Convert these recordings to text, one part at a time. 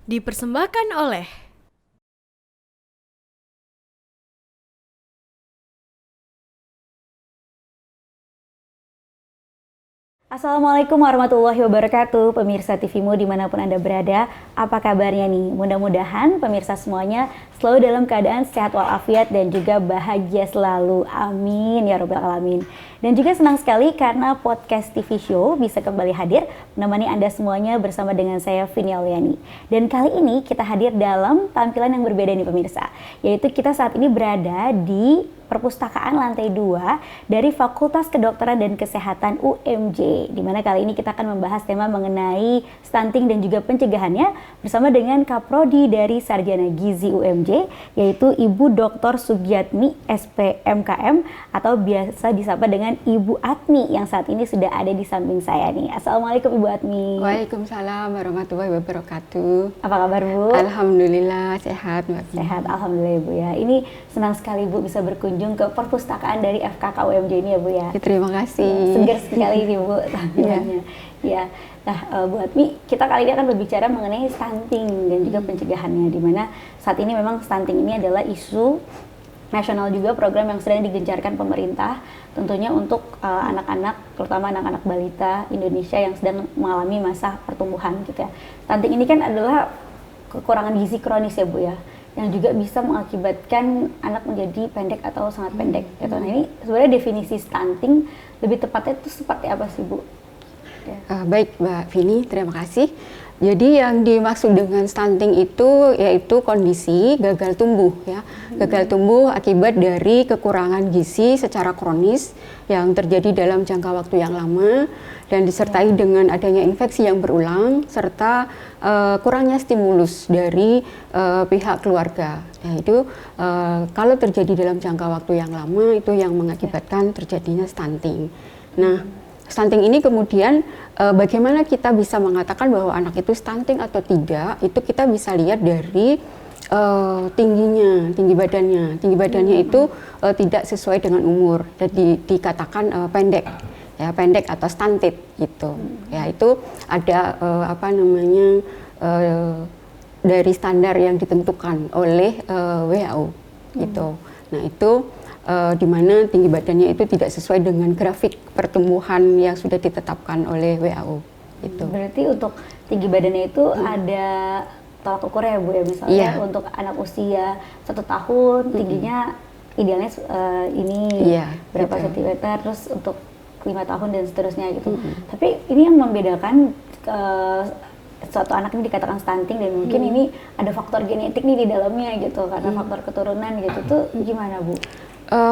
Dipersembahkan oleh Assalamualaikum warahmatullahi wabarakatuh, pemirsa TVmu dimanapun Anda berada. Apa kabarnya nih? Mudah-mudahan pemirsa semuanya selalu dalam keadaan sehat walafiat dan juga bahagia selalu. Amin ya robbal alamin. Dan juga senang sekali karena podcast TV Show bisa kembali hadir menemani Anda semuanya bersama dengan saya Vini Auliani. Dan kali ini kita hadir dalam tampilan yang berbeda nih pemirsa, yaitu kita saat ini berada di Perpustakaan lantai 2 dari Fakultas Kedokteran dan Kesehatan UMJ, di mana kali ini kita akan membahas tema mengenai stunting dan juga pencegahannya bersama dengan Kaprodi dari Sarjana Gizi UMJ, yaitu Ibu Dr. Sugiatmi SPMKM atau biasa disapa dengan Ibu Atmi yang saat ini sudah ada di samping saya nih. Assalamualaikum Ibu Atmi. Waalaikumsalam warahmatullahi wabarakatuh. Apa kabar Bu? Alhamdulillah sehat Mbak. Sehat, alhamdulillah Bu ya. Ini senang sekali Bu bisa berkunjung ke perpustakaan dari FKK UMJ ini ya Bu ya. Terima kasih. Segar sekali nih Bu tampilannya. Ya. Nah Bu Atmi, kita kali ini akan berbicara mengenai stunting dan juga pencegahannya, di mana saat ini memang stunting ini adalah isu nasional juga, program yang sedang digencarkan pemerintah tentunya untuk anak-anak, terutama anak-anak balita Indonesia yang sedang mengalami masa pertumbuhan gitu ya. Stunting ini kan adalah kekurangan gizi kronis ya Bu ya, yang juga bisa mengakibatkan anak menjadi pendek atau sangat pendek gitu. Nah ini sebenarnya definisi stunting lebih tepatnya itu seperti apa sih Bu? Ya. Baik Mbak Vini, terima kasih. Jadi yang dimaksud dengan stunting itu yaitu kondisi gagal tumbuh ya. Gagal tumbuh akibat dari kekurangan gizi secara kronis yang terjadi dalam jangka waktu yang lama dan disertai dengan adanya infeksi yang berulang serta kurangnya stimulus dari pihak keluarga. Nah, itu kalau terjadi dalam jangka waktu yang lama itu yang mengakibatkan terjadinya stunting. Nah, stunting ini kemudian bagaimana kita bisa mengatakan bahwa anak itu stunting atau tidak, itu kita bisa lihat dari tinggi badannya. Tinggi badannya itu tidak sesuai dengan umur, jadi dikatakan pendek. Ya, pendek atau stunted gitu. Ya, itu ada dari standar yang ditentukan oleh WHO gitu. Nah, itu di mana tinggi badannya itu tidak sesuai dengan grafik pertumbuhan yang sudah ditetapkan oleh WHO gitu. Berarti untuk tinggi badannya itu ada tolak ukur ya Bu ya, misalnya untuk anak usia 1 tahun tingginya idealnya ini berapa sentimeter, terus untuk 5 tahun dan seterusnya gitu. Tapi ini yang membedakan suatu anak ini dikatakan stunting dan mungkin ini ada faktor genetik nih di dalamnya gitu, karena faktor keturunan gitu tuh gimana Bu?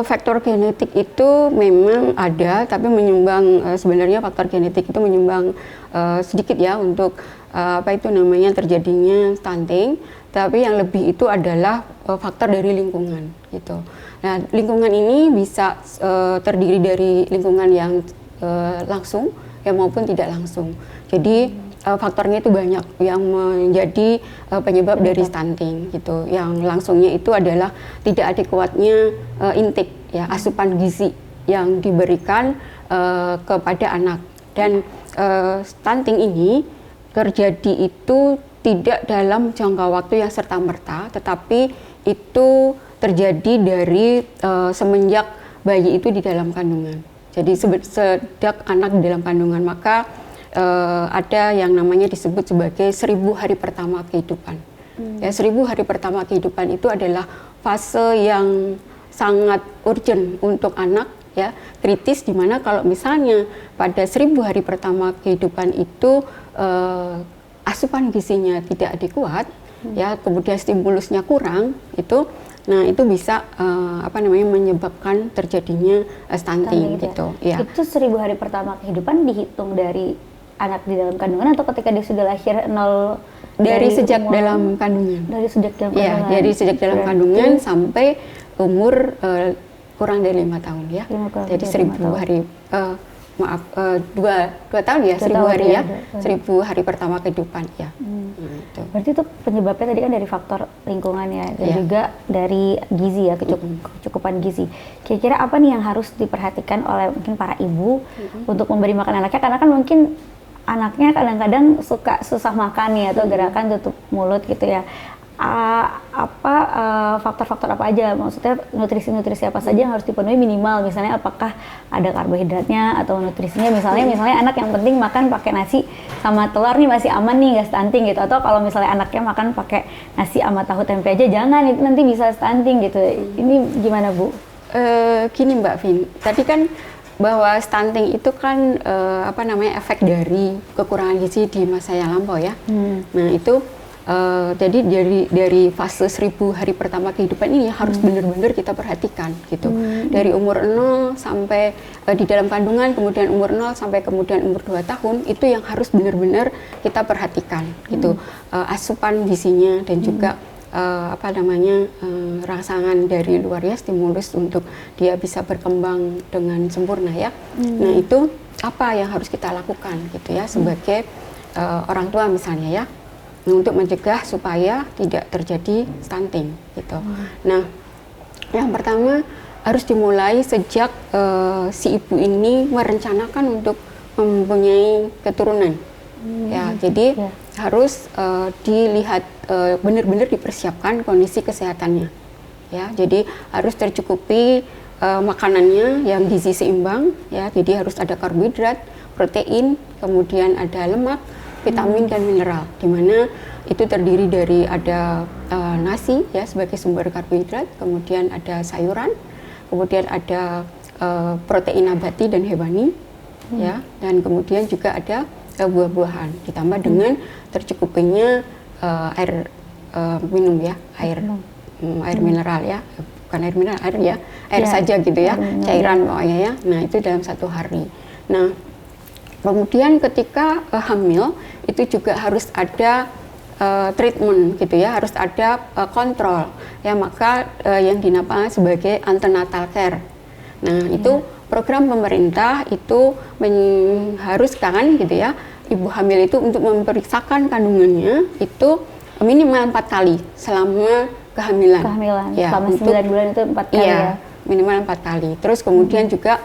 Faktor genetik itu memang ada, tapi menyumbang sebenarnya faktor genetik itu menyumbang sedikit ya untuk terjadinya stunting. Tapi yang lebih itu adalah faktor dari lingkungan gitu. Nah, lingkungan ini bisa terdiri dari lingkungan yang langsung ya maupun tidak langsung. Jadi faktornya itu banyak yang menjadi penyebab dari stunting gitu. Yang langsungnya itu adalah tidak adekuatnya intake ya, asupan gizi yang diberikan kepada anak. Dan stunting ini terjadi itu tidak dalam jangka waktu yang serta-merta, tetapi itu terjadi dari semenjak bayi itu di dalam kandungan. Jadi sejak anak di dalam kandungan, maka ada yang namanya disebut sebagai 1000 hari pertama kehidupan. Ya, 1000 hari pertama kehidupan itu adalah fase yang sangat urgent untuk anak ya, kritis, dimana kalau misalnya pada 1000 hari pertama kehidupan itu asupan gizinya tidak adekuat ya, kemudian stimulusnya kurang itu, nah itu bisa menyebabkan terjadinya stunting gitu ya. Itu 1000 hari pertama kehidupan dihitung dari anak di dalam kandungan atau ketika dia sudah lahir dari sejak dalam kandungan? Dari sejak dalam kandungan. Ya, dari sejak dalam kandungan sampai umur kurang dari 5 tahun ya. Jadi 1000 hari dua tahun ya, 1000 hari ya, 1000 hari pertama kehidupan ya. Gitu. Berarti itu penyebabnya tadi kan dari faktor lingkungan ya, dan juga dari gizi ya, kecukupan gizi. Kira-kira apa nih yang harus diperhatikan oleh mungkin para ibu untuk memberi makan anaknya, karena kan mungkin anaknya kadang-kadang suka susah makan nih atau gerakan tutup mulut gitu ya. Faktor-faktor apa aja, maksudnya nutrisi-nutrisi apa saja yang harus dipenuhi minimal, misalnya apakah ada karbohidratnya atau nutrisinya, misalnya anak yang penting makan pakai nasi sama telur nih masih aman nih nggak stunting gitu, atau kalau misalnya anaknya makan pakai nasi sama tahu tempe aja jangan, itu nanti bisa stunting gitu. Ini gimana Bu? Gini Mbak Vin, tadi kan bahwa stunting itu kan efek dari kekurangan gizi di masa yang lampau ya. Nah itu jadi dari fase 1000 hari pertama kehidupan ini harus benar-benar kita perhatikan gitu. Dari umur 0 sampai di dalam kandungan, kemudian umur 0 sampai kemudian umur 2 tahun, itu yang harus benar-benar kita perhatikan gitu. Asupan gizinya dan juga rangsangan dari luar ya, stimulus untuk dia bisa berkembang dengan sempurna ya. Nah itu apa yang harus kita lakukan gitu ya sebagai orang tua misalnya ya, untuk mencegah supaya tidak terjadi stunting gitu. Nah, yang pertama harus dimulai sejak si ibu ini merencanakan untuk mempunyai keturunan. Ya, jadi harus dilihat benar-benar dipersiapkan kondisi kesehatannya. Ya, jadi harus tercukupi makanannya yang gizi seimbang ya. Jadi harus ada karbohidrat, protein, kemudian ada lemak, vitamin dan mineral, di mana itu terdiri dari ada nasi ya sebagai sumber karbohidrat, kemudian ada sayuran, kemudian ada protein nabati dan hewani ya, dan kemudian juga ada buah-buahan, ditambah dengan tercukupinya air minum ya, air mineral ya, bukan air mineral, air ya, air saja gitu ya, cairan pokoknya ya. Nah itu dalam 1 hari. Nah kemudian ketika hamil itu juga harus ada treatment gitu ya, harus ada kontrol ya, maka yang dinamakan sebagai antenatal care. Nah itu program pemerintah itu mengharuskan gitu ya, ibu hamil itu untuk memeriksakan kandungannya itu minimal 4 kali selama kehamilan. Ya, selama 9 bulan itu 4 kali ya. Minimal 4 kali. Terus kemudian juga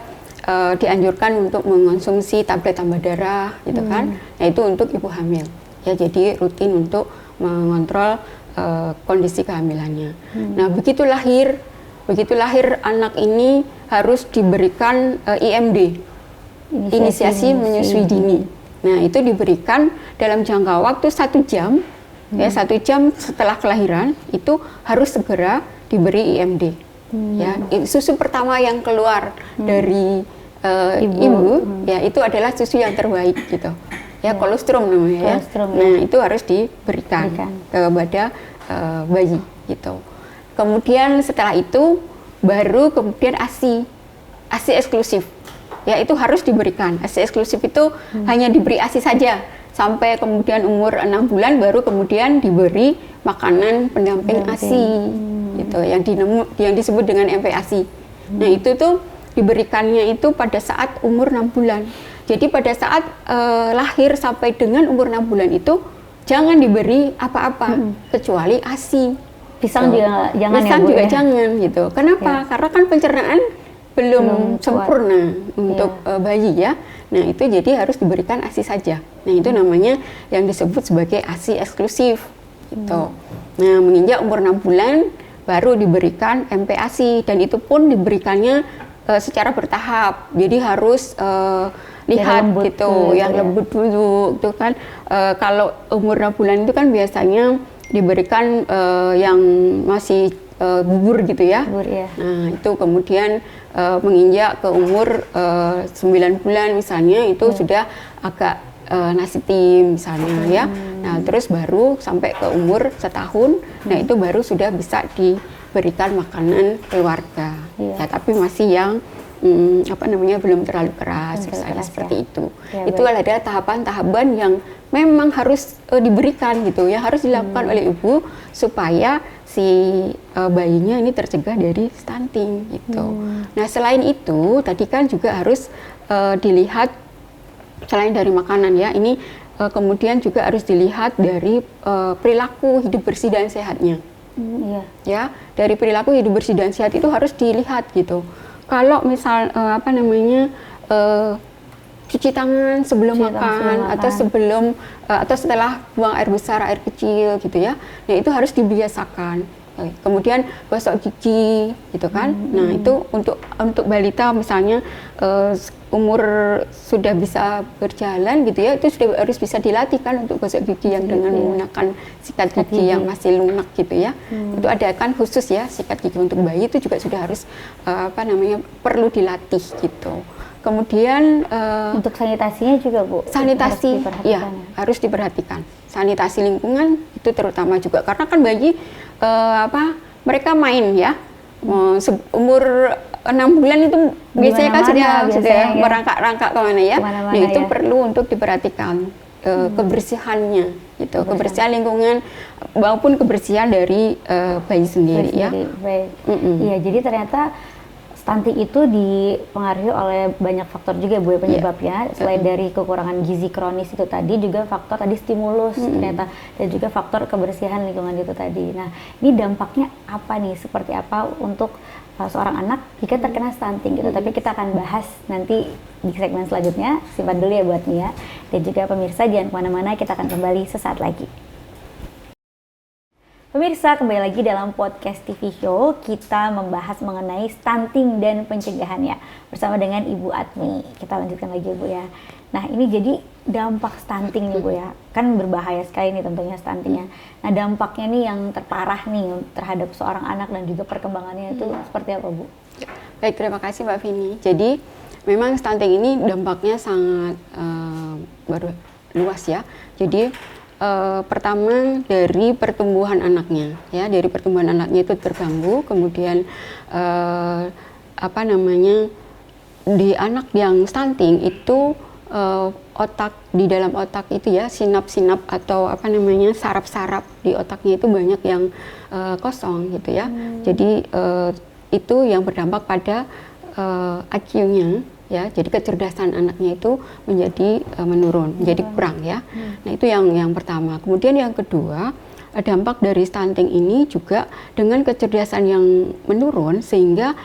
dianjurkan untuk mengonsumsi tablet tambah darah gitu kan. Nah itu untuk ibu hamil ya, jadi rutin untuk mengontrol kondisi kehamilannya. Nah begitu lahir anak ini harus diberikan IMD, inisiasi menyusui dini. Nah itu diberikan dalam jangka waktu 1 jam ya, 1 jam setelah kelahiran itu harus segera diberi IMD. Ya, susu pertama yang keluar dari ibu ya itu adalah susu yang terbaik gitu ya, kolostrum namanya ya. Nah itu harus diberikan kepada bayi gitu. Kemudian setelah itu baru kemudian ASI eksklusif ya, itu harus diberikan. ASI eksklusif itu hanya diberi ASI saja sampai kemudian umur 6 bulan, baru kemudian diberi makanan pendamping ASI gitu, yang disebut dengan MPASI. Nah itu tuh diberikannya itu pada saat umur 6 bulan. Jadi pada saat lahir sampai dengan umur 6 bulan itu jangan diberi apa-apa kecuali ASI. Pisang juga jangan, pisang ya Bu, juga ya? Jangan gitu. Kenapa? Ya. Karena kan pencernaan belum sempurna untuk bayi ya. Nah itu jadi harus diberikan ASI saja. Nah itu namanya yang disebut sebagai ASI eksklusif gitu. Nah menginjak umur 6 bulan baru diberikan MPASI, dan itu pun diberikannya secara bertahap. Jadi harus lihat gitu, yang lembut dulu itu kan. Kalau umur 6 bulan itu kan biasanya diberikan yang masih bubur gitu ya. Nah itu kemudian menginjak ke umur 9 bulan misalnya itu sudah agak nasi tim misalnya ya. Nah terus baru sampai ke umur 1 tahun, nah itu baru sudah bisa diberikan makanan keluarga ya, tapi masih yang belum terlalu keras misalnya seperti itu. Itu adalah tahapan-tahapan yang memang harus diberikan gitu ya, harus dilakukan oleh ibu supaya si bayinya ini tercegah dari stunting gitu. Nah selain itu tadi kan juga harus dilihat selain dari makanan ya, ini kemudian juga harus dilihat dari perilaku hidup bersih dan sehatnya. Ya, dari perilaku hidup bersih dan sehat itu harus dilihat gitu. Kalau misal cuci tangan sebelum makan atau atau setelah buang air besar, air kecil gitu ya. Nah, itu harus dibiasakan. Kemudian gosok gigi gitu kan. Nah, itu untuk balita misalnya umur sudah bisa berjalan gitu ya, itu sudah harus bisa dilatih kan untuk gosok gigi yang dengan menggunakan sikat gigi yang masih lunak gitu ya. Itu ada kan khusus ya sikat gigi untuk bayi, itu juga sudah harus perlu dilatih gitu. Kemudian untuk sanitasinya juga Bu, sanitasi harus diperhatikan. Sanitasi lingkungan itu terutama juga karena kan bayi mereka main ya, umur 6 bulan itu biasanya kan sudah merangkak-rangkak kemana ya. Nah, itu perlu untuk diperhatikan kebersihannya gitu, kebersihan lingkungan maupun kebersihan dari bayi sendiri ya. Iya, jadi ternyata stunting itu dipengaruhi oleh banyak faktor juga Bu ya penyebabnya. Selain dari kekurangan gizi kronis itu tadi, juga faktor tadi stimulus ternyata, dan juga faktor kebersihan lingkungan itu tadi. Nah, ini dampaknya apa nih? Seperti apa untuk seorang anak jika terkena stunting gitu? Tapi kita akan bahas nanti di segmen selanjutnya. Simpan dulu ya buat Mia. Dan juga pemirsa jangan kemana-mana, kita akan kembali sesaat lagi. Pemirsa, kembali lagi dalam podcast TV Show. Kita membahas mengenai stunting dan pencegahannya bersama dengan Ibu Atmi. Kita lanjutkan lagi Bu ya. Nah, ini jadi dampak stunting nih Bu ya. Kan berbahaya sekali nih tentunya stuntingnya. Nah, dampaknya nih yang terparah nih terhadap seorang anak dan juga perkembangannya itu seperti apa Bu? Baik, terima kasih Mbak Vini. Jadi memang stunting ini dampaknya sangat luas ya. Jadi pertama dari pertumbuhan anaknya ya, dari pertumbuhan anaknya itu terganggu, kemudian di anak yang stunting itu otak, di dalam otak itu ya, sinap-sinap atau saraf-saraf di otaknya itu banyak yang kosong gitu ya. Jadi itu yang berdampak pada IQ-nya ya, jadi kecerdasan anaknya itu menjadi menurun, menjadi kurang ya. Nah, itu yang pertama. Kemudian yang kedua, dampak dari stunting ini juga dengan kecerdasan yang menurun, sehingga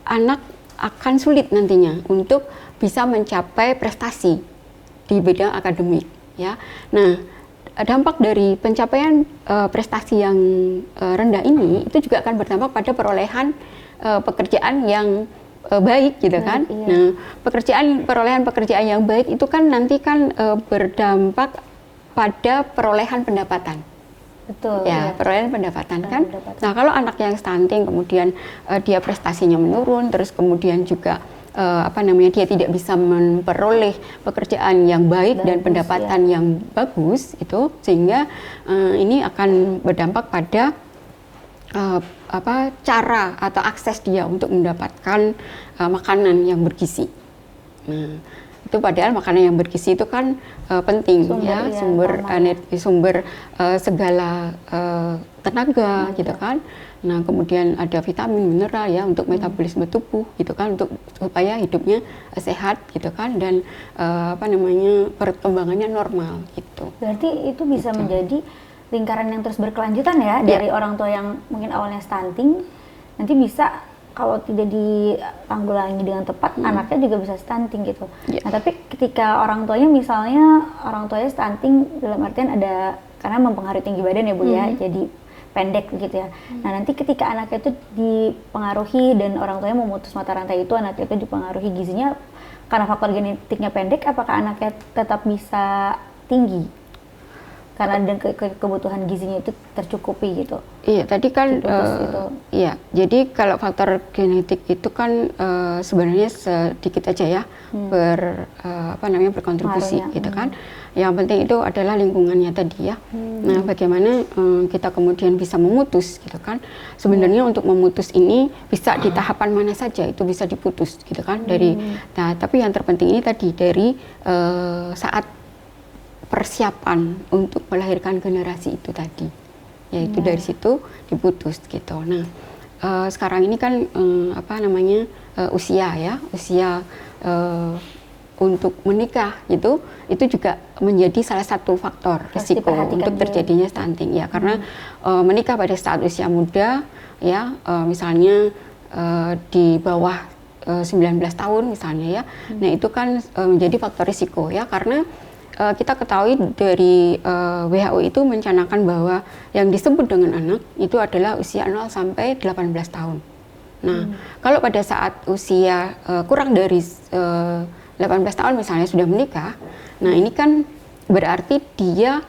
anak akan sulit nantinya untuk bisa mencapai prestasi di bidang akademik ya. Nah, dampak dari pencapaian prestasi yang rendah ini itu juga akan berdampak pada perolehan pekerjaan yang baik gitu kan. Iya. Nah, perolehan pekerjaan yang baik itu kan nanti kan berdampak pada perolehan pendapatan. Betul. Ya, perolehan pendapatan kan. Nah, kalau anak yang stunting kemudian dia prestasinya menurun, terus kemudian juga dia tidak bisa memperoleh pekerjaan yang baik dan pendapatan yang bagus itu, sehingga ini akan berdampak pada cara atau akses dia untuk mendapatkan makanan yang bergizi. Nah, itu padahal makanan yang bergizi itu kan penting sumber segala tenaga gitu kan. Nah, kemudian ada vitamin, mineral ya untuk metabolisme tubuh gitu kan, untuk supaya hidupnya sehat gitu kan, dan perkembangannya normal gitu. Berarti itu bisa menjadi lingkaran yang terus berkelanjutan ya, dari orang tua yang mungkin awalnya stunting, nanti bisa kalau tidak ditanggulangi dengan tepat, anaknya juga bisa stunting gitu. Nah, tapi ketika orang tuanya stunting dalam artian ada karena mempengaruhi tinggi badan ya Bu ya, jadi pendek gitu ya. Nah, nanti ketika anaknya itu dipengaruhi dan orang tuanya memutus mata rantai itu, anaknya itu dipengaruhi gizinya karena faktor genetiknya pendek, apakah anaknya tetap bisa tinggi? Karena kebutuhan gizinya itu tercukupi gitu. Iya, tadi kan iya. Jadi kalau faktor genetik itu kan sebenarnya sedikit aja ya berkontribusi gitu kan. Yang penting itu adalah lingkungannya tadi ya. Nah, bagaimana kita kemudian bisa memutus gitu kan. Sebenarnya untuk memutus ini bisa di tahapan mana saja itu bisa diputus gitu kan nah, tapi yang terpenting ini tadi dari saat persiapan untuk melahirkan generasi itu tadi, yaitu dari situ diputus gitu. Nah, sekarang ini kan usia untuk menikah itu juga menjadi salah satu faktor risiko untuk terjadinya stunting ya, karena menikah pada saat usia muda ya, misalnya di bawah 19 tahun misalnya ya. Nah itu kan menjadi faktor risiko ya, karena kita ketahui dari WHO itu mencanangkan bahwa yang disebut dengan anak itu adalah usia 0 sampai 18 tahun. Nah kalau pada saat usia kurang dari 18 tahun misalnya sudah menikah, nah ini kan berarti dia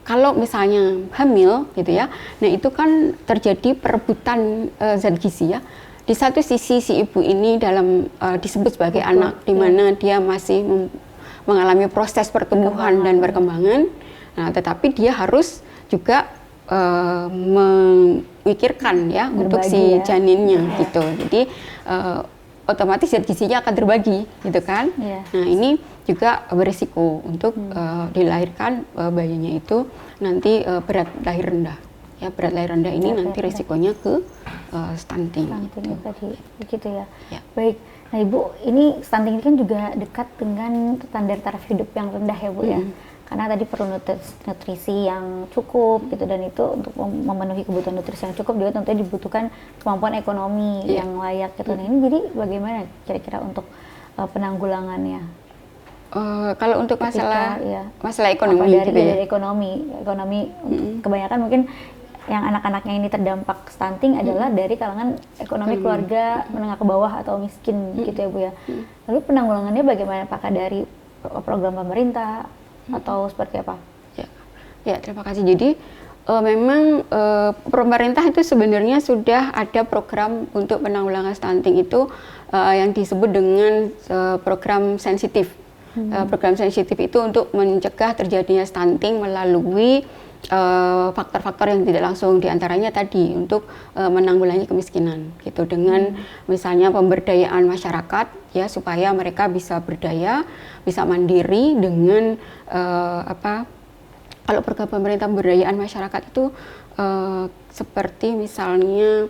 kalau misalnya hamil gitu ya, nah itu kan terjadi perebutan zat gizi ya. Di satu sisi si ibu ini dalam disebut sebagai anak, di mana dia masih mengalami proses pertumbuhan dan perkembangan. Nah, tetapi dia harus juga memikirkan ya berbagi untuk si janinnya gitu. Jadi otomatis zat gizinya akan terbagi gitu kan. Nah, ini juga berisiko untuk dilahirkan bayinya itu nanti berat lahir rendah. Ya, berat lahir rendah ini nanti risikonya ke stunting. Stunting gitu. Tadi begitu ya. Baik. Nah Ibu, ini stunting ini kan juga dekat dengan standar taraf hidup yang rendah ya Bu ya. Karena tadi perlu nutrisi yang cukup gitu, dan itu untuk memenuhi kebutuhan nutrisi yang cukup juga tentunya dibutuhkan kemampuan ekonomi yang layak gitu. Nah ini jadi bagaimana kira-kira untuk penanggulangannya? Kalau untuk masalah ekonomi dari, gitu ya? Dari ekonomi kebanyakan mungkin yang anak-anaknya ini terdampak stunting adalah dari kalangan ekonomi keluarga menengah ke bawah atau miskin gitu ya Bu ya. Lalu penanggulangannya bagaimana, apakah dari program pemerintah atau seperti apa? Ya, terima kasih. Jadi memang pemerintah itu sebenarnya sudah ada program untuk penanggulangan stunting itu yang disebut dengan program sensitif. Program sensitif itu untuk mencegah terjadinya stunting melalui faktor-faktor yang tidak langsung, diantaranya tadi untuk menanggulangi kemiskinan gitu, dengan misalnya pemberdayaan masyarakat ya, supaya mereka bisa berdaya, bisa mandiri dengan kalau program pemerintah pemberdayaan masyarakat itu seperti misalnya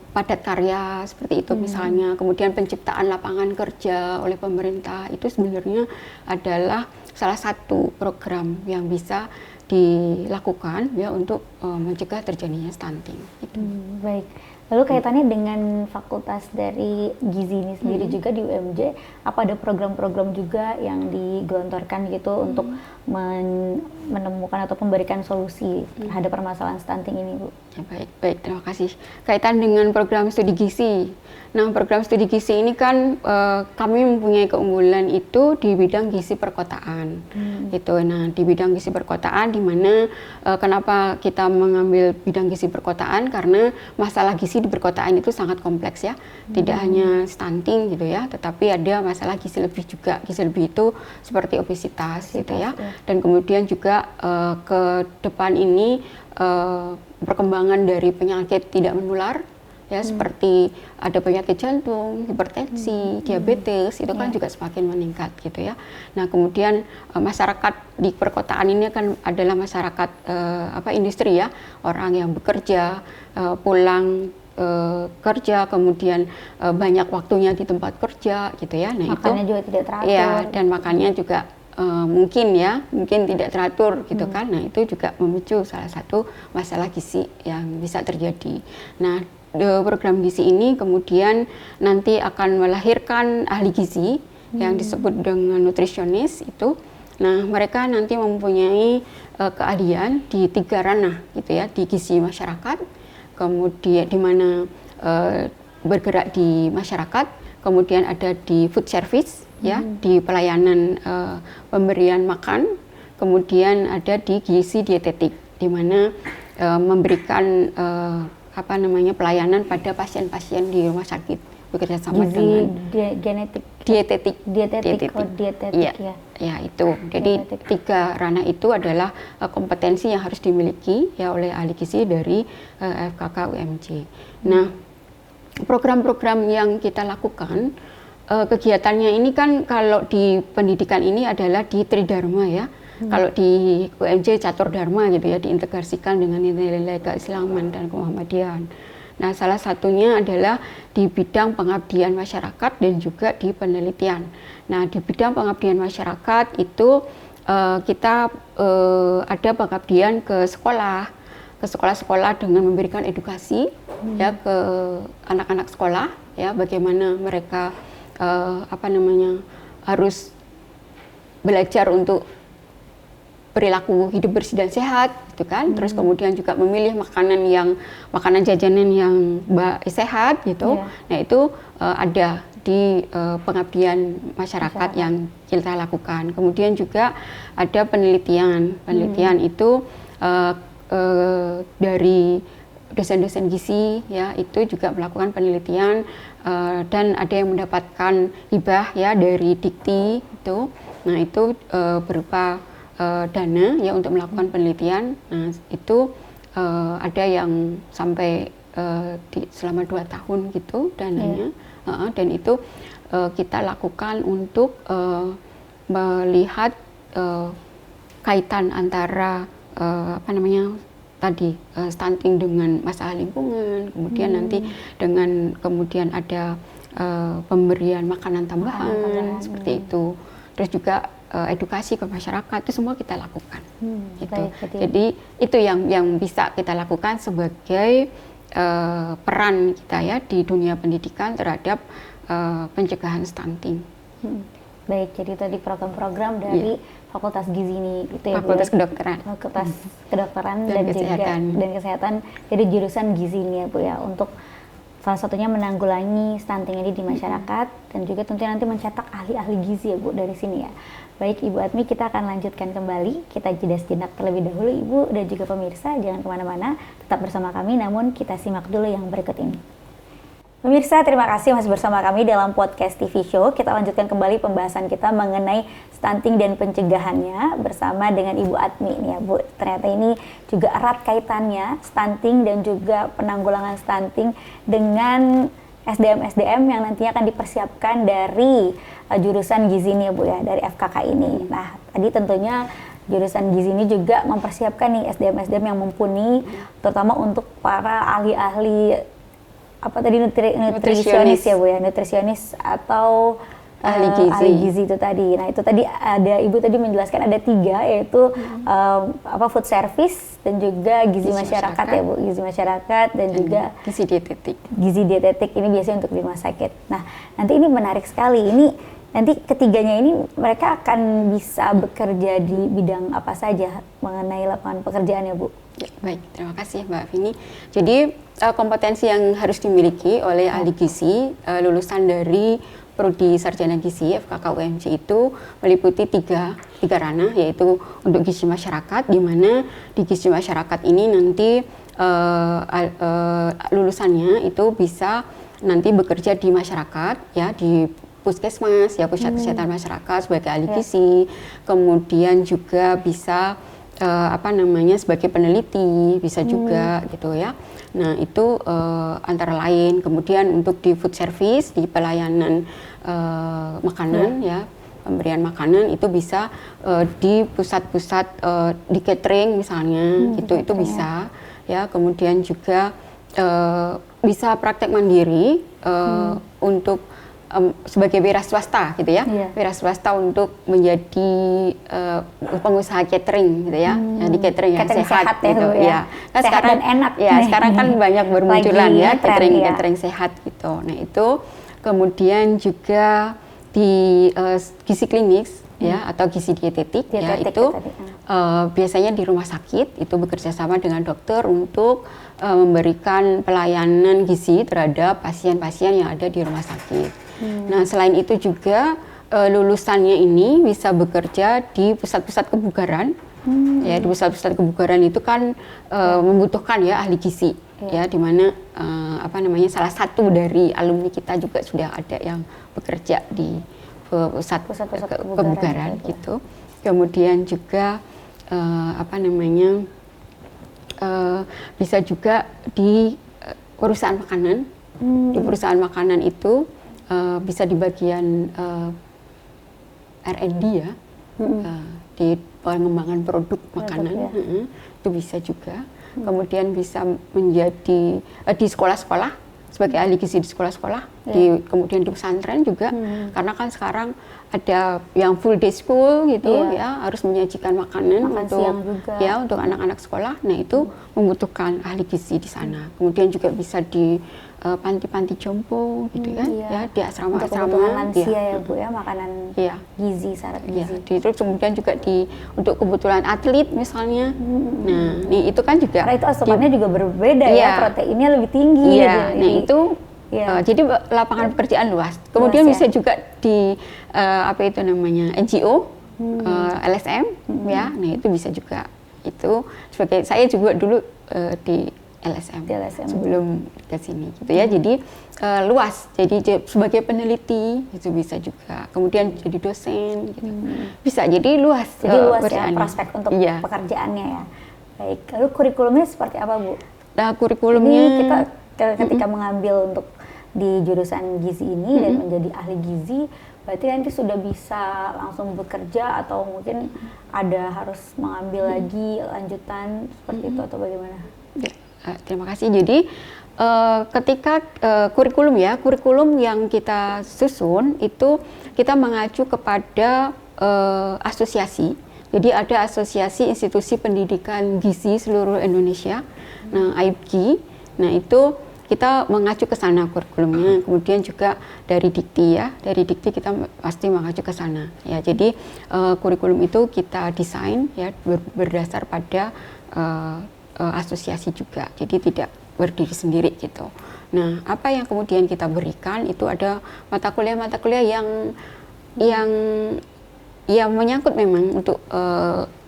padat karya seperti itu misalnya, kemudian penciptaan lapangan kerja oleh pemerintah, itu sebenarnya adalah salah satu program yang bisa dilakukan ya untuk mencegah terjadinya stunting. Baik. Lalu kaitannya dengan fakultas dari gizi ini sendiri juga di UMJ, apa ada program-program juga yang digelontorkan gitu untuk menemukan atau memberikan solusi terhadap permasalahan stunting ini, Bu? Ya, baik, terima kasih. Kaitan dengan program studi gizi. Nah, program studi gizi ini kan kami mempunyai keunggulan itu di bidang gizi perkotaan. Gitu. Nah, di bidang gizi perkotaan, di mana kenapa kita mengambil bidang gizi perkotaan, karena masalah gizi di perkotaan itu sangat kompleks ya. Tidak hanya stunting gitu ya, tetapi ada masalah gizi lebih juga. Gizi lebih itu seperti obesitas gitu ya. Dan kemudian juga ke depan ini perkembangan dari penyakit tidak menular ya, seperti ada penyakit jantung, hipertensi, diabetes, itu kan juga semakin meningkat gitu ya. Nah, kemudian masyarakat di perkotaan ini kan adalah masyarakat industri ya, orang yang bekerja, pulang kerja, kemudian banyak waktunya di tempat kerja gitu ya. Nah, makannya juga tidak teratur. Ya, dan makannya juga mungkin tidak teratur gitu kan. Nah, itu juga memicu salah satu masalah gizi yang bisa terjadi. Nah, program gizi ini kemudian nanti akan melahirkan ahli gizi yang disebut dengan nutrisionis itu. Nah, mereka nanti mempunyai keahlian di 3 ranah gitu ya, di gizi masyarakat, kemudian di mana bergerak di masyarakat, kemudian ada di food service ya, di pelayanan pemberian makan, kemudian ada di gizi dietetik, di mana memberikan pelayanan pada pasien-pasien di rumah sakit, bekerja sama dengan dietetik. Ya, itu. Jadi dietetik. 3 ranah itu adalah kompetensi yang harus dimiliki ya oleh ahli gizi dari FKK UMJ. Nah, program-program yang kita lakukan, kegiatannya ini kan kalau di pendidikan ini adalah di Tridharma ya. Kalau di UMJ Catur Dharma gitu ya, diintegrasikan dengan nilai-nilai keislaman dan kemuhammadian. Nah, salah satunya adalah di bidang pengabdian masyarakat dan juga di penelitian. Nah, di bidang pengabdian masyarakat itu kita ada pengabdian ke sekolah, ke sekolah-sekolah dengan memberikan edukasi ya ke anak-anak sekolah ya, bagaimana mereka harus belajar untuk perilaku hidup bersih dan sehat gitu kan. Terus kemudian juga memilih makanan jajanan yang sehat gitu. Nah, itu ada di pengabdian masyarakat yang kita lakukan. Kemudian juga ada penelitian itu dari dosen-dosen gizi ya, itu juga melakukan penelitian dan ada yang mendapatkan hibah ya dari Dikti itu. Nah, itu berupa dana ya untuk melakukan penelitian. Nah, itu ada yang sampai selama 2 tahun gitu dananya. Dan itu kita lakukan untuk melihat kaitan antara stunting dengan masalah lingkungan, kemudian nanti kemudian ada pemberian makanan tambahan seperti itu. Terus juga edukasi ke masyarakat, itu semua kita lakukan. Gitu. Jadi itu yang bisa kita lakukan sebagai peran kita ya di dunia pendidikan terhadap pencegahan stunting. Baik, jadi tadi program-program dari Fakultas Gizi ini itu ya, Fakultas Kedokteran. Fakultas Kedokteran dan Kesehatan. Jadi jurusan gizi ini ya Bu ya, untuk salah satunya menanggulangi stunting ini di masyarakat dan juga tentunya nanti mencetak ahli-ahli gizi ya Bu dari sini ya. Baik Ibu Atmi, kita akan lanjutkan kembali. Kita jeda sejenak terlebih dahulu Ibu dan juga pemirsa, jangan kemana-mana, tetap bersama kami, namun kita simak dulu yang berikut ini. Pemirsa, terima kasih masih bersama kami dalam podcast TV Show. Kita lanjutkan kembali pembahasan kita mengenai stunting dan pencegahannya bersama dengan Ibu Atmi nih ya Bu. Ternyata ini juga erat kaitannya stunting dan juga penanggulangan stunting dengan SDM-SDM yang nantinya akan dipersiapkan dari jurusan gizi ini ya Bu ya, dari FKK ini. Nah, tadi tentunya jurusan gizi ini juga mempersiapkan nih SDM-SDM yang mumpuni, terutama untuk para ahli-ahli nutrisionis ya Bu ya, nutrisionis atau ahli gizi itu tadi. Nah, itu tadi ada Ibu tadi menjelaskan ada 3, yaitu food service dan juga gizi masyarakat ya Bu, gizi masyarakat dan juga gizi dietetik. Gizi dietetik ini biasanya untuk di rumah sakit. Nah, nanti ini menarik sekali. Ini nanti ketiganya ini mereka akan bisa bekerja di bidang apa saja mengenai lapangan pekerjaan ya Bu? Ya, baik, terima kasih Mbak Vini. Jadi kompetensi yang harus dimiliki oleh ahli gizi lulusan dari Prodi Sarjana Gizi FKK UMJ itu meliputi tiga ranah, yaitu untuk gizi masyarakat, di mana di gizi masyarakat ini nanti lulusannya itu bisa nanti bekerja di masyarakat ya, di puskesmas ya, pusat kesehatan masyarakat sebagai ahli gizi, kemudian juga bisa sebagai peneliti bisa juga gitu ya. Nah, itu antara lain. Kemudian untuk di food service, di pelayanan makanan ya, pemberian makanan itu bisa di pusat-pusat di catering misalnya, itu bisa ya. Kemudian juga bisa praktek mandiri untuk sebagai wira swasta gitu ya, wira swasta untuk menjadi pengusaha catering gitu ya, di catering yang sehat gitu ya. Nah, sehat sekarang dan enak. Ya, sekarang kan banyak bermunculan ya catering sehat gitu. Nah, itu kemudian juga di gizi klinik ya atau gizi dietetik ya, itu biasanya di rumah sakit itu bekerja sama dengan dokter untuk memberikan pelayanan gizi terhadap pasien-pasien yang ada di rumah sakit. Nah, selain itu juga lulusannya ini bisa bekerja di pusat-pusat kebugaran. Ya, di pusat-pusat kebugaran itu kan membutuhkan ya ahli gizi. Ya, di mana salah satu dari alumni kita juga sudah ada yang bekerja di pusat kebugaran gitu. Kemudian juga bisa juga di perusahaan makanan. Di perusahaan makanan itu bisa di bagian R&D ya, di pengembangan produk makanan, itu bisa juga. Kemudian bisa menjadi di sekolah-sekolah sebagai ahli gizi di sekolah-sekolah, kemudian di pesantren juga, karena kan sekarang ada yang full day school gitu ya, harus menyajikan makanan untuk anak-anak sekolah. Nah itu membutuhkan ahli gizi di sana. Kemudian juga bisa di panti-panti jompo gitu kan, ya di asrama-asrama. Untuk kebutuhan lansia ya Bu ya, makanan gizi, syarat gizi. Terus kemudian juga untuk kebutuhan atlet misalnya. Nah itu kan juga. Karena itu asupannya juga berbeda ya, proteinnya lebih tinggi. Nah itu. Jadi lapangan pekerjaan luas. Kemudian bisa juga di NGO, LSM, ya. Nah itu bisa juga. Itu sebagai saya juga dulu di LSM sebelum ke sini, gitu ya. Jadi luas. Jadi sebagai peneliti itu bisa juga. Kemudian jadi dosen, gitu. Bisa. Jadi luas. Jadi luas ya prospek untuk pekerjaannya ya. Baik. Lalu kurikulumnya seperti apa Bu? Nah kurikulumnya ini kita ketika mengambil untuk di jurusan gizi ini dan menjadi ahli gizi, berarti nanti sudah bisa langsung bekerja atau mungkin ada harus mengambil lagi lanjutan seperti itu atau bagaimana? Terima kasih. Jadi ketika kurikulum yang kita susun itu kita mengacu kepada asosiasi. Jadi ada Asosiasi Institusi Pendidikan Gizi Seluruh Indonesia, nah AIPGI. Nah itu kita mengacu ke sana kurikulumnya, kemudian juga dari Dikti ya, dari Dikti kita pasti mengacu ke sana ya. Jadi kurikulum itu kita desain ya berdasar pada asosiasi juga, jadi tidak berdiri sendiri gitu. Nah apa yang kemudian kita berikan itu ada mata kuliah yang menyangkut memang untuk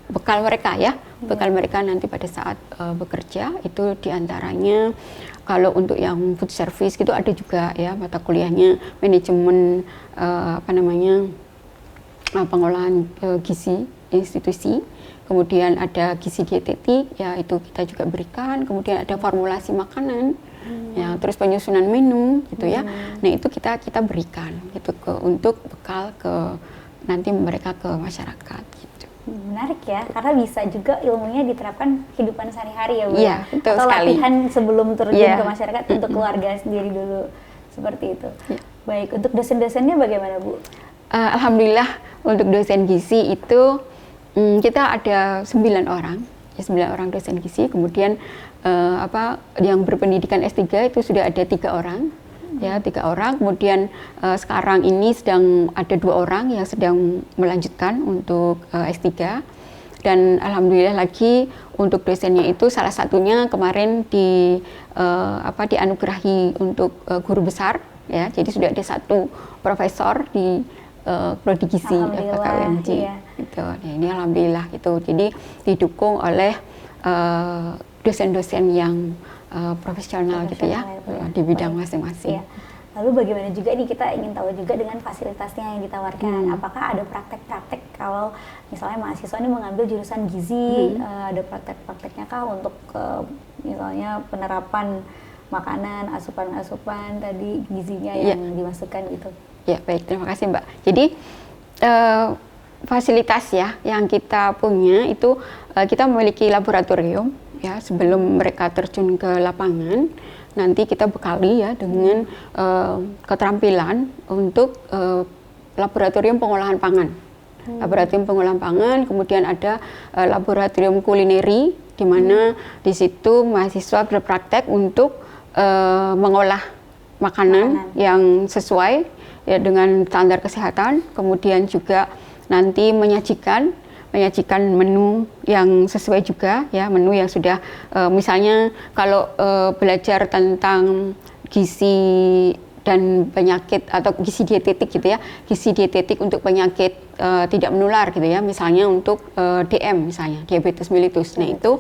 bekal mereka ya, bekal mereka nanti pada saat bekerja. Itu diantaranya kalau untuk yang food service gitu ada juga ya mata kuliahnya manajemen pengolahan gizi institusi. Kemudian ada gizi dietetik ya, itu kita juga berikan. Kemudian ada formulasi makanan ya, terus penyusunan menu gitu ya. Nah itu kita berikan gitu untuk bekal ke nanti mereka ke masyarakat gitu. Menarik ya, karena bisa juga ilmunya diterapkan kehidupan sehari-hari ya Bu. Iya, betul atau sekali. Latihan sebelum terjun ke masyarakat untuk keluarga sendiri dulu, seperti itu. Baik, untuk dosen-dosennya bagaimana Bu? Alhamdulillah untuk dosen gizi itu kita ada 9 orang, ya 9 orang dosen gizi. Kemudian yang berpendidikan S3 itu sudah ada 3 orang. Ya 3 orang, kemudian sekarang ini sedang ada 2 orang yang sedang melanjutkan untuk S3, dan alhamdulillah lagi untuk dosennya itu salah satunya kemarin dianugerahi untuk guru besar ya, jadi sudah ada 1 profesor di prodi gizi FKUMJ gitu. Nah, ini alhamdulillah gitu, jadi didukung oleh dosen-dosen yang profesional gitu ya, di bidang masing-masing. Iya. Lalu bagaimana juga nih, kita ingin tahu juga dengan fasilitasnya yang ditawarkan. Apakah ada praktek-praktek kalau misalnya mahasiswa ini mengambil jurusan gizi, ada praktek-prakteknya kah untuk misalnya penerapan makanan, asupan-asupan tadi gizinya yang dimasukkan gitu? Ya baik, terima kasih Mbak. Jadi fasilitas ya yang kita punya itu kita memiliki laboratorium. Ya, sebelum mereka terjun ke lapangan, nanti kita bekali ya dengan keterampilan untuk laboratorium pengolahan pangan. Laboratorium pengolahan pangan, kemudian ada laboratorium kulineri, di mana di situ mahasiswa berpraktek untuk mengolah makanan yang sesuai ya dengan standar kesehatan, kemudian juga nanti menyajikan menu yang sesuai juga ya, menu yang sudah misalnya kalau belajar tentang gizi dan penyakit atau gizi dietetik gitu ya, gizi dietetik untuk penyakit tidak menular gitu ya, misalnya untuk DM misalnya diabetes mellitus. Nah itu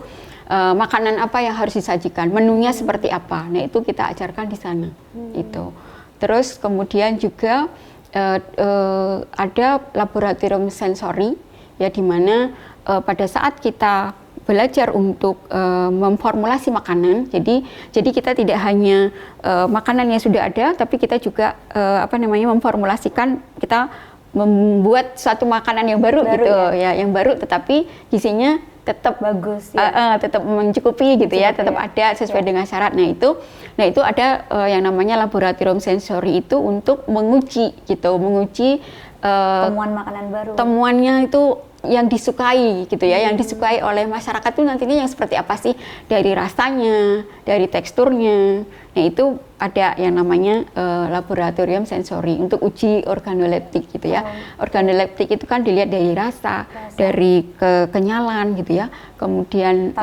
makanan apa yang harus disajikan, menunya seperti apa, nah itu kita ajarkan di sana itu. Terus kemudian juga ada laboratorium sensori ya, di mana pada saat kita belajar untuk memformulasi makanan, jadi kita tidak hanya makanan yang sudah ada, tapi kita juga memformulasikan, kita membuat suatu makanan yang baru gitu ya, yang baru tetapi gizinya tetap bagus ya. Tetap mencukupi gitu ya, tetap ada sesuai dengan syarat. Nah itu ada yang namanya laboratorium sensori itu untuk menguji gitu, temuan makanan baru. Temuannya itu yang disukai gitu ya, yang disukai oleh masyarakat itu nantinya yang seperti apa sih, dari rasanya, dari teksturnya. Nah itu ada yang namanya laboratorium sensori untuk uji organoleptik gitu ya. Organoleptik itu kan dilihat dari rasa. Dari kekenyalan gitu ya, kemudian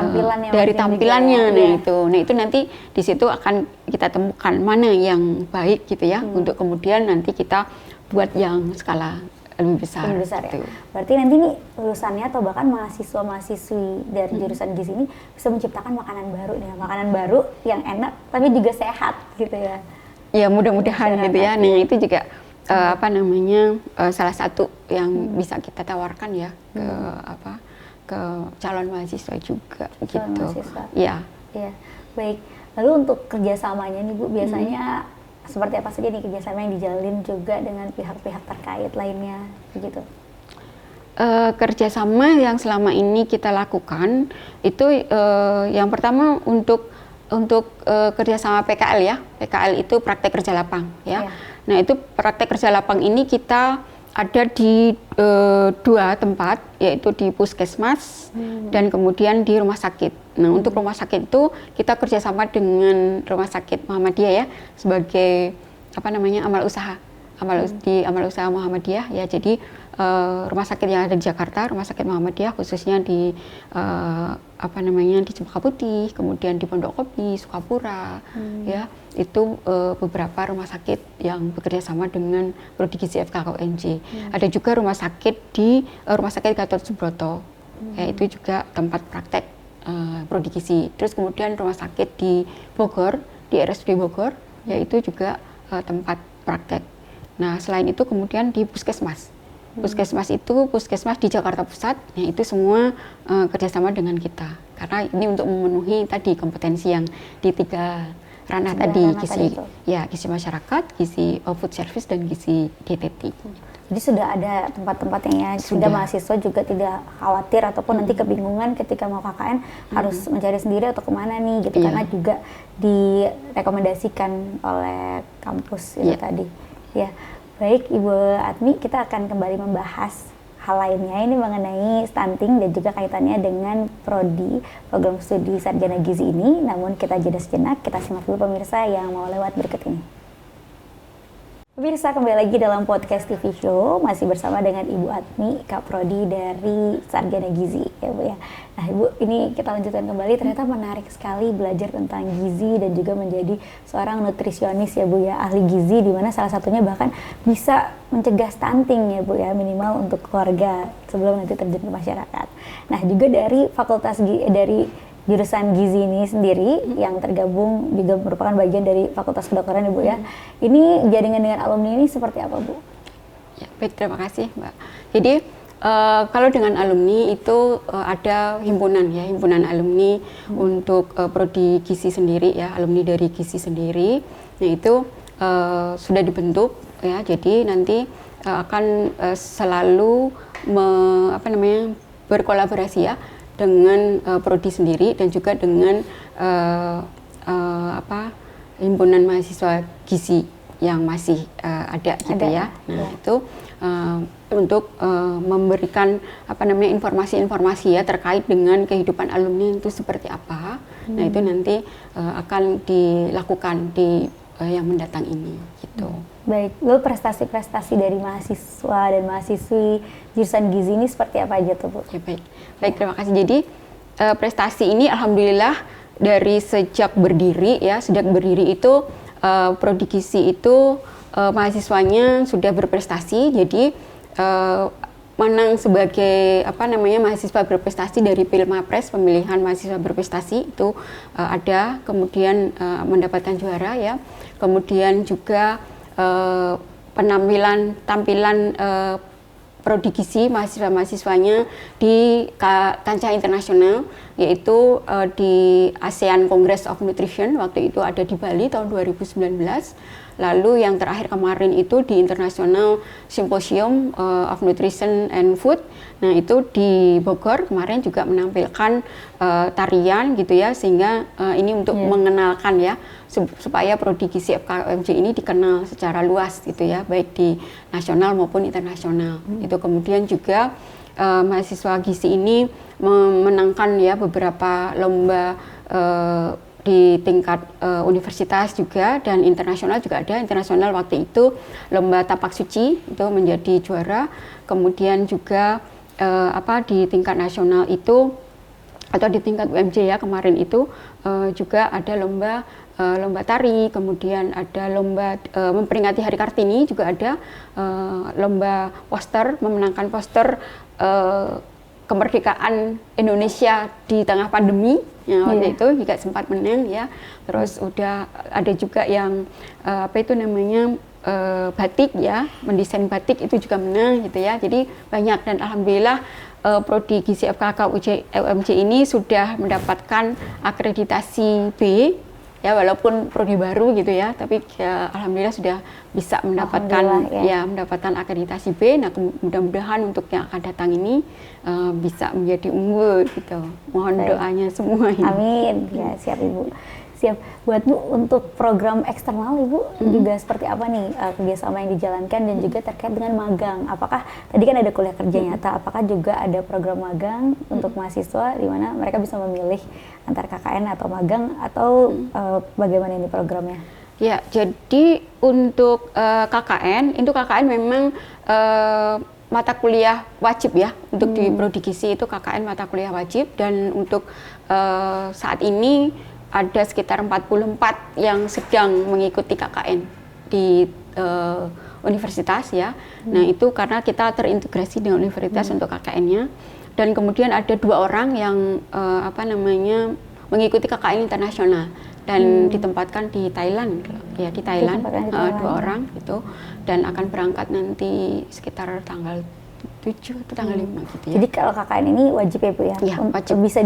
dari tampilannya. Nah itu nanti di situ akan kita temukan mana yang baik gitu ya, untuk kemudian nanti kita buat yang skala lebih besar gitu. Ya. Berarti nanti nih lulusannya atau bahkan mahasiswa-mahasiswi dari jurusan gizi ini bisa menciptakan makanan baru nih, makanan baru yang enak tapi juga sehat gitu ya. Ya mudah-mudahan gitu ya. Nah itu juga salah satu yang bisa kita tawarkan ya ke calon mahasiswa juga gitu. Mahasiswa. Ya. Iya. Baik. Lalu untuk kerjasamanya nih Bu, biasanya seperti apa saja nih kerjasama yang dijalin juga dengan pihak-pihak terkait lainnya begitu? Kerjasama yang selama ini kita lakukan itu yang pertama untuk kerjasama PKL ya. PKL itu praktek kerja lapang ya. Nah itu praktek kerja lapang ini kita ada di 2 tempat, yaitu di puskesmas dan kemudian di rumah sakit. Nah untuk rumah sakit itu kita kerjasama dengan Rumah Sakit Muhammadiyah ya, sebagai amal usaha amal usaha Muhammadiyah ya. Jadi rumah sakit yang ada di Jakarta, Rumah Sakit Muhammadiyah khususnya di di Cempaka Putih, kemudian di Pondok Kopi, Sukapura ya, itu beberapa rumah sakit yang bekerja sama dengan Prodi Gizi FKKUNJ. Ada juga rumah sakit di Rumah Sakit Gatot Subroto, ya, itu juga tempat praktek Prodi Gizi. Terus kemudian rumah sakit di Bogor, di RSUD Bogor, yaitu juga tempat praktek. Nah selain itu kemudian di puskesmas. Puskesmas itu puskesmas di Jakarta Pusat, ya itu semua kerjasama dengan kita. Karena ini untuk memenuhi tadi kompetensi yang di 3 ranah tadi, gizi masyarakat, gizi food service, dan gizi dietetik. Jadi sudah ada tempat-tempatnya ya, sudah mahasiswa juga tidak khawatir ataupun nanti kebingungan ketika mau KKN harus mencari sendiri atau kemana nih gitu, karena juga direkomendasikan oleh kampus itu tadi. Ya, baik Ibu Atmi, kita akan kembali membahas hal lainnya ini mengenai stunting dan juga kaitannya dengan prodi program studi sarjana gizi ini. Namun kita jeda sejenak, kita simak dulu pemirsa yang mau lewat berikut ini. Pemirsa, kembali lagi dalam podcast TV Show, masih bersama dengan Ibu Atmi, Kaprodi dari Sarjana Gizi, ya Bu ya. Nah Ibu, ini kita lanjutkan kembali, ternyata menarik sekali belajar tentang gizi dan juga menjadi seorang nutrisionis ya Bu ya, ahli gizi, di mana salah satunya bahkan bisa mencegah stunting ya Bu ya, minimal untuk keluarga sebelum nanti terjun ke masyarakat. Nah juga dari jurusan gizi ini sendiri yang tergabung juga merupakan bagian dari Fakultas Kedokteran Ibu ya. Ini jaringan dengan alumni ini seperti apa Bu? Ya, baik, terima kasih Mbak. Jadi kalau dengan alumni itu ada himpunan ya, himpunan alumni untuk prodi gizi sendiri ya, alumni dari gizi sendiri. Nah itu sudah dibentuk ya, jadi nanti akan selalu berkolaborasi ya dengan prodi sendiri dan juga dengan himpunan mahasiswa gizi yang masih ada gitu ya. Nah itu untuk memberikan informasi-informasi ya terkait dengan kehidupan alumni itu seperti apa. Nah itu nanti akan dilakukan di yang mendatang ini gitu. Baik, lalu prestasi-prestasi dari mahasiswa dan mahasiswi jurusan gizi ini seperti apa aja tuh Bu? Ya, baik, terima kasih. Jadi prestasi ini alhamdulillah dari sejak berdiri itu prodi gizi itu mahasiswanya sudah berprestasi. Jadi menang sebagai mahasiswa berprestasi dari Pilmapres, pemilihan mahasiswa berprestasi itu ada, kemudian mendapatkan juara ya. Kemudian juga tampilan prodi gizi mahasiswa-mahasiswanya di kancah internasional, yaitu di ASEAN Congress of Nutrition, waktu itu ada di Bali tahun 2019. Lalu yang terakhir kemarin itu di International Symposium of Nutrition and Food. Nah itu di Bogor kemarin juga menampilkan tarian gitu ya, sehingga ini untuk mengenalkan ya supaya prodi gizi FKUMJ ini dikenal secara luas gitu ya, baik di nasional maupun internasional. Itu kemudian juga mahasiswa gizi ini memenangkan ya beberapa lomba di tingkat universitas juga, dan internasional juga ada. Internasional waktu itu lomba tapak suci itu menjadi juara. Kemudian juga di tingkat nasional itu atau di tingkat UMJ ya kemarin itu juga ada lomba tari, kemudian ada lomba memperingati Hari Kartini, juga ada lomba poster, memenangkan poster kemerdekaan Indonesia di tengah pandemi. Ya, waktu itu juga sempat menang ya. Terus udah ada juga yang batik ya, mendesain batik itu juga menang gitu ya. Jadi banyak, dan alhamdulillah prodi gizi FKUMJ ini sudah mendapatkan akreditasi B ya, walaupun prodi baru gitu ya, tapi ya, alhamdulillah sudah bisa mendapatkan mendapatkan akreditasi B. Nah mudah-mudahan untuk yang akan datang ini bisa menjadi unggul gitu. Mohon doanya semua ini. Amin. Ya, siap Ibu. Siap. Buat Bu, untuk program eksternal Ibu juga seperti apa nih kerjasama yang dijalankan, dan juga terkait dengan magang? Apakah tadi kan ada kuliah kerja nyata, apakah juga ada program magang untuk mahasiswa di mana mereka bisa memilih antara KKN atau magang, atau bagaimana ini programnya? Ya, jadi untuk KKN memang mata kuliah wajib ya, untuk di prodi gizi itu KKN mata kuliah wajib, dan untuk saat ini ada sekitar 44 yang sedang mengikuti KKN di universitas ya. Nah itu karena kita terintegrasi dengan universitas untuk KKN-nya, dan kemudian ada 2 orang yang mengikuti KKN internasional dan ditempatkan di Thailand ya, di Thailand 2 orang itu, dan akan berangkat nanti sekitar tanggal 7 atau tanggal 5 gitu ya. Jadi kalau KKN ini wajib ya Bu ya? Ya wajib. Bisa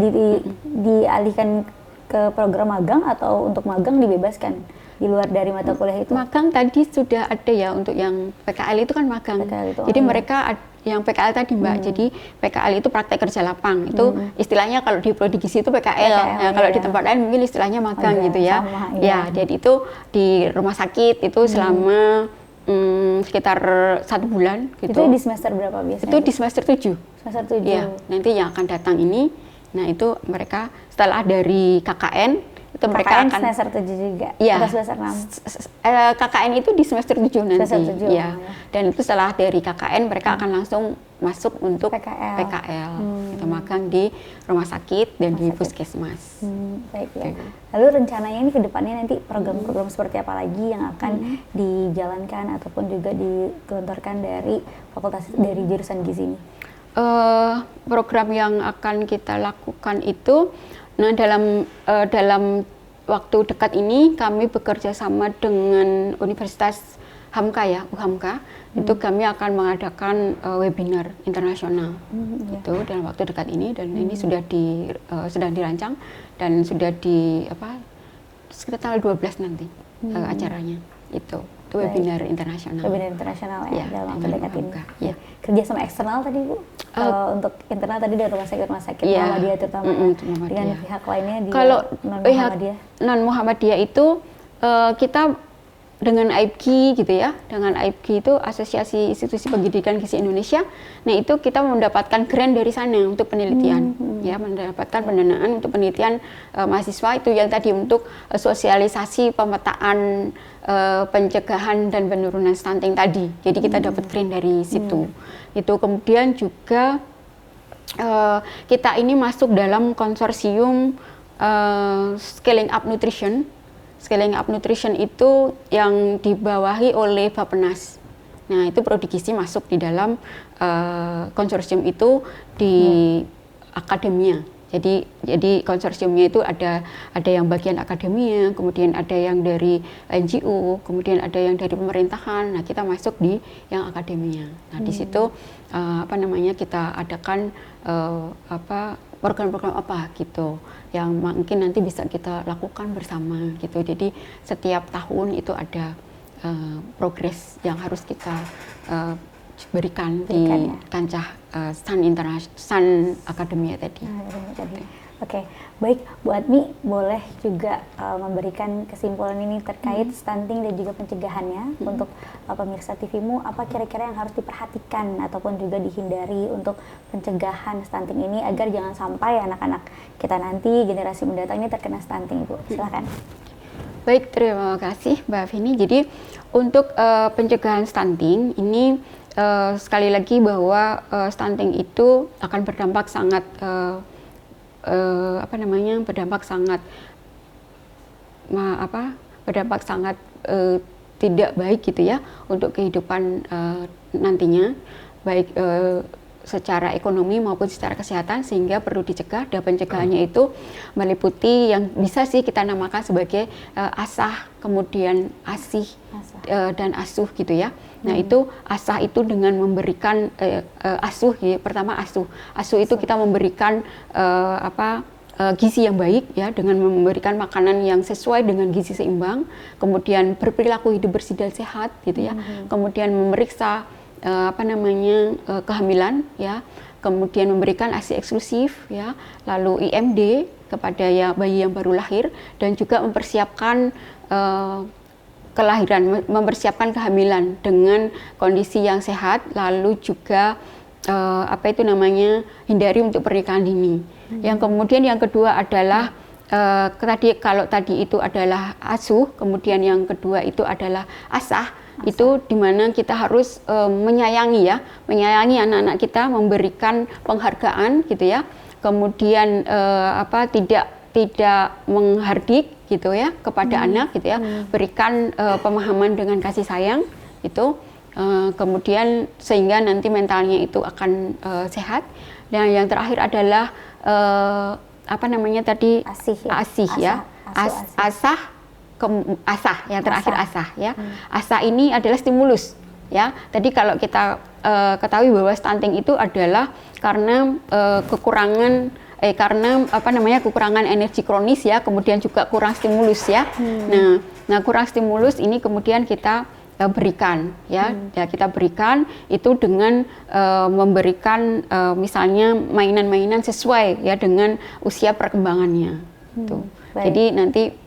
dialihkan ke program magang, atau untuk magang dibebaskan di luar dari mata kuliah itu? Magang tadi sudah ada ya, untuk yang PKL itu kan magang. Jadi mereka yang PKL tadi Mbak, jadi PKL itu praktek kerja lapang. Itu istilahnya kalau di prodi gizi itu PKL. Nah, kalau di tempat lain mungkin istilahnya magang gitu ya. Sama, ya, jadi itu di rumah sakit itu selama sekitar 1 bulan gitu. Itu di semester berapa biasanya? Itu di semester 7. Semester 7. Ya, nanti yang akan datang ini. Nah itu mereka setelah dari KKN itu mereka akan semester 7 juga. Ya, atau semester 6. KKN itu di semester 7 nanti. Semester 7, ya. Dan itu setelah dari KKN mereka akan langsung masuk untuk PKL. Kita magang di rumah sakit dan di puskesmas. Baik ya. Lalu rencananya ini ke depannya nanti program-program seperti apa lagi yang akan dijalankan ataupun juga digelontorkan dari fakultas dari jurusan gizi ini? Program yang akan kita lakukan itu, nah dalam waktu dekat ini kami bekerja sama dengan Universitas Hamka ya, UHAMKA. Itu kami akan mengadakan webinar internasional itu dalam waktu dekat ini, dan ini sudah sedang dirancang dan sudah sekitar tanggal 12 nanti acaranya itu webinar internasional. Webinar internasional ya, dalam waktu dekat ini. Ya. Kerja sama eksternal tadi Bu, untuk internal tadi dari rumah sakit Muhammadiyah terutama dengan pihak lainnya di non-Muhammadiyah. Non-Muhammadiyah itu kita dengan AIPGI gitu ya, dengan AIPGI itu Asosiasi Institusi Pendidikan Gizi Indonesia. Nah itu kita mendapatkan grant dari sana untuk penelitian, ya mendapatkan pendanaan untuk penelitian mahasiswa itu yang tadi untuk sosialisasi pemetaan pencegahan dan penurunan stunting tadi. Jadi kita dapat grant dari situ. Itu kemudian juga kita ini masuk dalam konsorsium Scaling Up Nutrition. Scaling Up Nutrition itu yang dibawahi oleh Bappenas. Nah, itu prodi gizi masuk di dalam konsorsium itu di akademia. Jadi konsorsiumnya itu ada yang bagian akademia, kemudian ada yang dari NGO, kemudian ada yang dari pemerintahan. Nah, kita masuk di yang akademia. Nah, di situ kita adakan program-program apa gitu yang mungkin nanti bisa kita lakukan bersama gitu. Jadi setiap tahun itu ada progres yang harus kita berikan di ya. kancah Sun Academia tadi. Oke, baik Bu Atmi, boleh juga memberikan kesimpulan ini terkait stunting dan juga pencegahannya untuk pemirsa TVMU, apa kira-kira yang harus diperhatikan ataupun juga dihindari untuk pencegahan stunting ini agar jangan sampai anak-anak kita nanti generasi mendatang ini terkena stunting, Bu. Silakan. Baik, terima kasih Mbak Vini. Jadi untuk pencegahan stunting ini sekali lagi bahwa stunting itu akan berdampak sangat tidak baik gitu ya untuk kehidupan nantinya, baik secara ekonomi maupun secara kesehatan, sehingga perlu dicegah. Dan pencegahannya itu meliputi yang bisa sih kita namakan sebagai asah, kemudian asih, dan asuh gitu ya. Nah, itu asah itu dengan memberikan asuh ya. Pertama asuh itu kita memberikan gizi yang baik ya, dengan memberikan makanan yang sesuai dengan gizi seimbang, kemudian berperilaku hidup bersih dan sehat gitu ya. Kemudian memeriksa kehamilan ya, kemudian memberikan ASI eksklusif ya, lalu IMD kepada bayi yang baru lahir, dan juga mempersiapkan kelahiran, mempersiapkan kehamilan dengan kondisi yang sehat, lalu juga hindari untuk pernikahan dini. Yang kemudian yang kedua adalah kalau tadi itu adalah asuh, kemudian yang kedua itu adalah asah. Itu dimana kita harus menyayangi anak-anak kita, memberikan penghargaan gitu ya, kemudian tidak menghardik gitu ya kepada anak gitu ya, berikan pemahaman dengan kasih sayang itu, kemudian sehingga nanti mentalnya itu akan sehat. Dan yang terakhir adalah asah, yang terakhir asah ya. Asah ini adalah stimulus ya. Tadi kalau kita ketahui bahwa stunting itu adalah karena kekurangan energi kronis ya, kemudian juga kurang stimulus ya. Nah, kurang stimulus ini kemudian kita berikan ya. Kita berikan itu dengan memberikan misalnya mainan-mainan sesuai ya dengan usia perkembangannya. Jadi nanti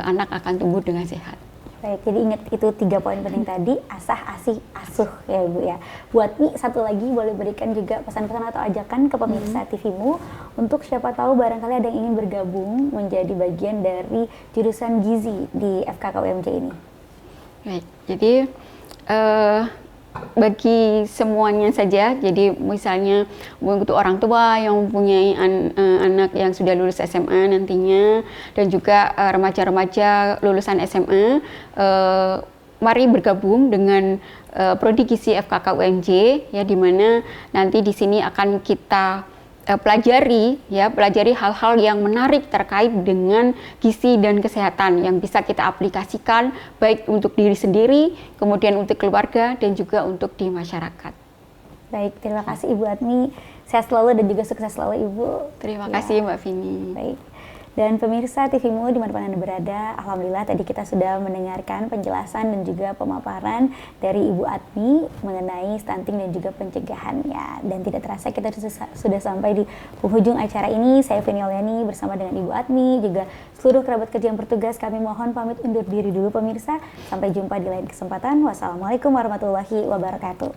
anak akan tumbuh dengan sehat. Baik, jadi ingat itu 3 poin penting tadi, asah, asih, asuh ya Ibu ya. Buat Mi, satu lagi boleh berikan juga pesan-pesan atau ajakan ke pemirsa TVMU untuk siapa tahu barangkali ada yang ingin bergabung menjadi bagian dari jurusan gizi di FKK UMJ ini. Baik, jadi bagi semuanya saja, jadi misalnya untuk orang tua yang mempunyai anak yang sudah lulus SMA nantinya, dan juga remaja-remaja lulusan SMA, mari bergabung dengan Prodi Gizi FKK UMJ ya, di mana nanti di sini akan kita pelajari hal-hal yang menarik terkait dengan gizi dan kesehatan yang bisa kita aplikasikan baik untuk diri sendiri, kemudian untuk keluarga, dan juga untuk di masyarakat. Baik, terima kasih Ibu Atmi. Sehat selalu dan juga sukses selalu Ibu. Terima kasih Mbak Vini. Baik. Dan pemirsa TVMU dimanapun Anda berada, alhamdulillah tadi kita sudah mendengarkan penjelasan dan juga pemaparan dari Ibu Atmi mengenai stunting dan juga pencegahannya. Dan tidak terasa kita sudah sampai di penghujung acara ini. Saya Vini Oliani bersama dengan Ibu Atmi, juga seluruh kerabat kerja yang bertugas, kami mohon pamit undur diri dulu pemirsa. Sampai jumpa di lain kesempatan. Wassalamualaikum warahmatullahi wabarakatuh.